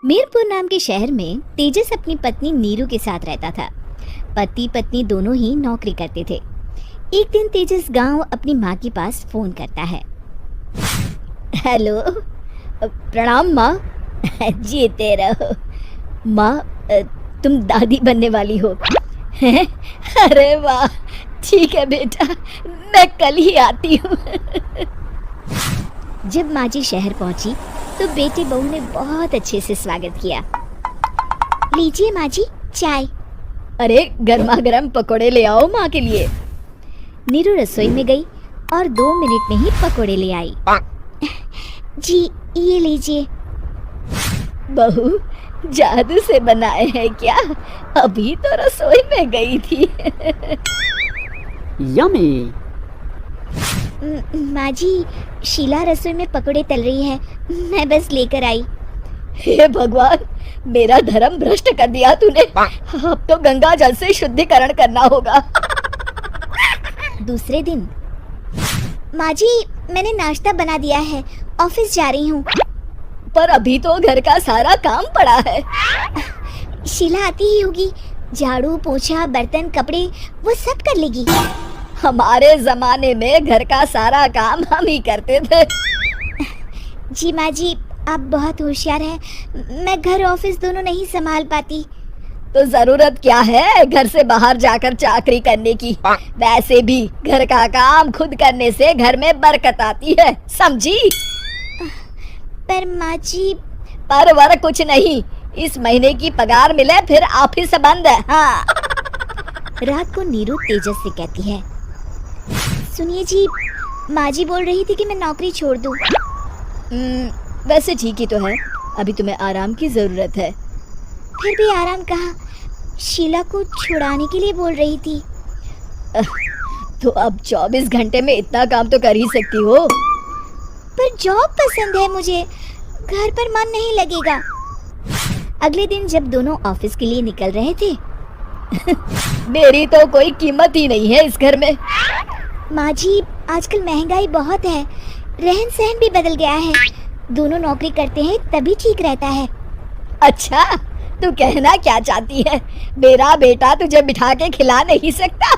मीरपुर नाम के शहर में तेजस अपनी पत्नी नीरू के साथ रहता था। पति पत्नी दोनों ही नौकरी करते थे। एक दिन तेजस गांव अपनी माँ के पास फोन करता है। हेलो, प्रणाम माँ। जीते रहो माँ, तुम दादी बनने वाली हो। अरे वाह, ठीक है बेटा, मैं कल ही आती हूँ। जब माँ जी शहर पहुंची तो बेटे बहू ने बहुत अच्छे से स्वागत किया। लीजिए माँ जी, चाय। अरे गर्मा गर्म पकोड़े ले आओ माँ के लिए। नीरू रसोई में गई और 2 मिनट में ही पकोड़े ले आई। जी ये लीजिए। बहू, जादू से बनाए हैं क्या? अभी तो रसोई में गई थी। यम्मी। माँ जी, शीला रसोई में पकोड़े तल रही है, मैं बस लेकर आई। हे भगवान, मेरा धर्म भ्रष्ट कर दिया तूने। अब तो गंगा जल से शुद्धिकरण करना होगा। दूसरे दिन, माँ जी मैंने नाश्ता बना दिया है, ऑफिस जा रही हूँ। पर अभी तो घर का सारा काम पड़ा है। शीला आती ही होगी, झाड़ू पोछा बर्तन कपड़े वो सब कर लेगी। हमारे जमाने में घर का सारा काम हम ही करते थे। जी माँ जी, आप बहुत होशियार हैं, मैं घर ऑफिस दोनों नहीं संभाल पाती। तो जरूरत क्या है घर से बाहर जाकर चाकरी करने की? वैसे भी घर का काम खुद करने से घर में बरकत आती है, समझी? पर माँ जी, पर वर कुछ नहीं, इस महीने की पगार मिले फिर ऑफिस बंद है। हाँ। रात को नीरू तेजस से कहती है, सुनिए जी, माँ जी बोल रही थी कि मैं नौकरी छोड़ दूं। वैसे ठीक ही तो है, अभी तुम्हें आराम की जरूरत है। फिर भी आराम कहाँ, शीला को छुड़ाने के लिए बोल रही थी। तो अब 24 घंटे में इतना काम तो कर ही सकती हो। पर जॉब पसंद है मुझे, घर पर मन नहीं लगेगा। अगले दिन जब दोनों ऑफिस के लिए निकल रहे थे, मेरी तो कोई कीमत ही नहीं है इस घर में। माँ जी, आजकल महंगाई बहुत है, रहन सहन भी बदल गया है, दोनों नौकरी करते हैं तभी ठीक रहता है। अच्छा, तू कहना क्या चाहती है? मेरा बेटा तुझे बिठा के खिला नहीं सकता?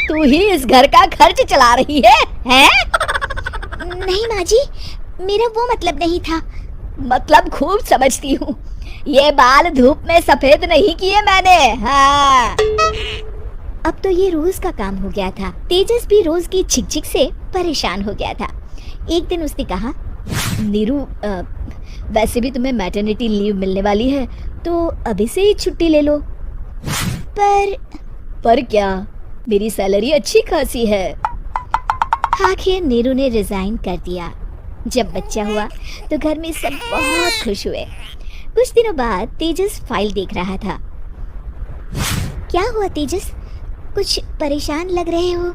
तू ही इस घर का खर्च चला रही है, हैं? नहीं माँ जी, मेरा वो मतलब नहीं था। मतलब खूब समझती हूँ, ये बाल धूप में सफेद नहीं किए मैंने। हाँ। अब तो ये रोज का काम हो गया था। तेजस भी रोज की झिकझिक से परेशान हो गया था। एक दिन उसने कहा, नीरू, वैसे भी तुम्हें मैटरनिटी लीव मिलने वाली है, तो अभी से ही छुट्टी ले लो। पर क्या, मेरी सैलरी अच्छी खासी है। आखिर नीरू ने रिजाइन कर दिया। जब बच्चा हुआ तो घर में सब बहुत खुश हुए। कुछ दिनों बाद तेजस फाइल देख रहा था। क्या हुआ तेजस, कुछ परेशान लग रहे हो?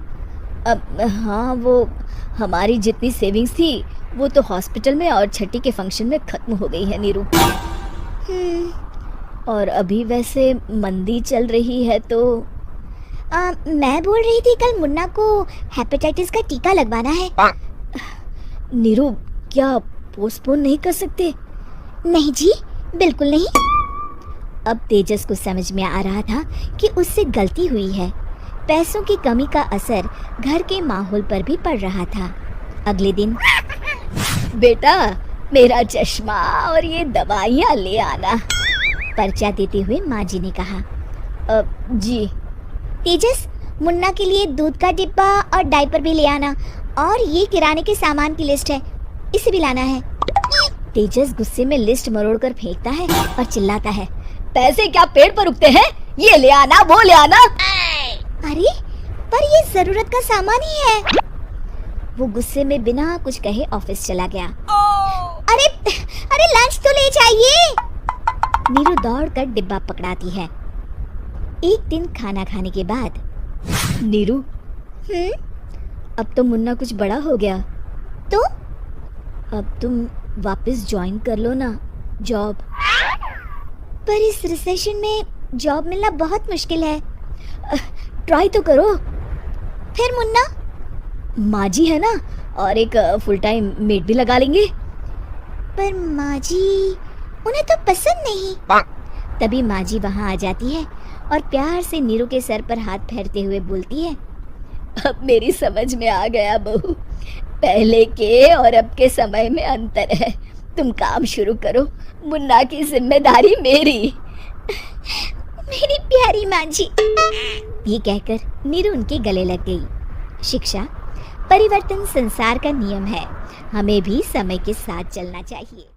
हाँ, वो हमारी जितनी सेविंग्स थी वो तो हॉस्पिटल में और छठी के फंक्शन में खत्म हो गई है नीरू। और अभी वैसे मंदी चल रही है तो मैं बोल रही थी कल मुन्ना को हेपेटाइटिस का टीका लगवाना है। नीरू, क्या पोस्टपोन नहीं कर सकते? नहीं जी, बिल्कुल नहीं। अब तेजस को समझ में आ रहा था कि उससे गलती हुई है। पैसों की कमी का असर घर के माहौल पर भी पड़ रहा था। अगले दिन, बेटा मेरा चश्मा और ये दवाइयाँ ले आना, पर्चा देते हुए माँ जी ने कहा। जी। तेजस, मुन्ना के लिए दूध का डिब्बा और डायपर भी ले आना, और ये किराने के सामान की लिस्ट है, इसे भी लाना है। तेजस गुस्से में लिस्ट मरोड़कर फेंकता है और चिल्लाता है, पैसे क्या पेड़ पर उगते हैं? ये ले आना, वो ले आना। अरे पर ये जरूरत का सामान ही है। वो गुस्से में बिना कुछ कहे ऑफिस चला गया। अरे अरे लंच तो ले जाइए। नीरू दौड़कर डिब्बा पकड़ाती है। एक दिन खाना खाने के बाद, नीरू, अब तो मुन्ना कुछ बड़ा हो गया, तो अब तुम वापस ज्वाइन कर लो ना जॉब। पर इस रिसेशन में जॉब मिलना बहुत मुश्किल है। ट्राई तो करो। फिर मुन्ना? माँ जी है ना, और एक फुल टाइम मेड भी लगा लेंगे। पर माँ जी, उन्हें तो पसंद नहीं। तभी माँ जी वहाँ आ जाती है और प्यार से नीरू के सर पर हाथ फेरते हुए बोलती है, अब मेरी समझ में आ गया बहू, पहले के और अब के समय में अंतर है। तुम काम शुरू करो, मुन्ना की जिम्मेदारी मेरी। मेरी प्यारी माँ जी। ये कहकर नीरू उनके गले लग गई। शिक्षा, परिवर्तन संसार का नियम है, हमें भी समय के साथ चलना चाहिए।